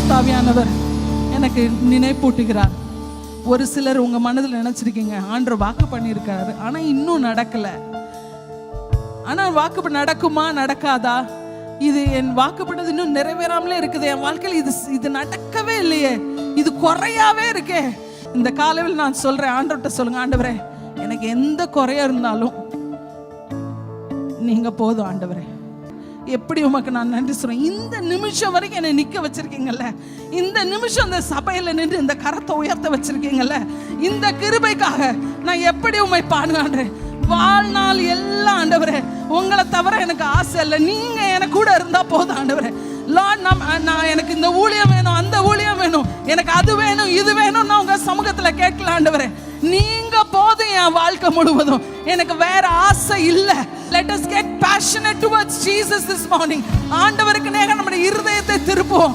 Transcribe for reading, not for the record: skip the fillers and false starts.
பரிசுத்த ஆவியானவர் எனக்கு நினைப்பூட்டுகிறார். ஒரு சிலர் உங்க மனதில் நினைச்சிருக்கீங்க, ஆண்டவர் வாக்கு பண்ணியிருக்காரு ஆனா இன்னும் நடக்கல. ஆனா வாக்கு நடக்குமா நடக்காதா? இது என் வாக்குப்பட்டது இன்னும் நிறைவேறாமலே இருக்குது, என் வாழ்க்கையில் இது நடக்கவே இல்லையே, இது குறையாவே இருக்கே. இந்த காலையில் நான் சொல்றேன், ஆண்டவர்கிட்ட சொல்லுங்க, ஆண்டவரே எனக்கு எந்த குறையா இருந்தாலும் நீங்க போதும் ஆண்டவரே. எப்படி உமக்கு நான் நன்றி சொல்றேன். இந்த நிமிஷம் வரைக்கும் என்னை நிக்க வச்சிருக்கீங்கல்ல, இந்த நிமிஷம் இந்த சபையில நின்று இந்த கரத்தை உயர்த்த வச்சிருக்கீங்கல்ல, இந்த கிருபைக்காக நான் எப்படி உம்மை பாடுகிறேன். வாழ்நாள் எல்லாம் ஆண்டவரே உங்களை தவிர எனக்கு ஆசை இல்லை, நீங்க எனக்கு கூட இருந்தா போதும் ஆண்டவரே. லார்ட், நான் எனக்கு இந்த ஊழியம் வேணும், அந்த ஊழியம் வேணும், எனக்கு அது வேணும், இது வேணும், நான் உங்க சமூகத்துல கேட்கல ஆண்டவரே. நீங்க போதும் என் வாழ்க்கை முழுவதும், எனக்கு வேற ஆசை இல்லை. Let us get passionate towards Jesus this morning. ஆண்டவருக்கு நேரா நம்முடைய இருதயத்தை திருப்புவோம்.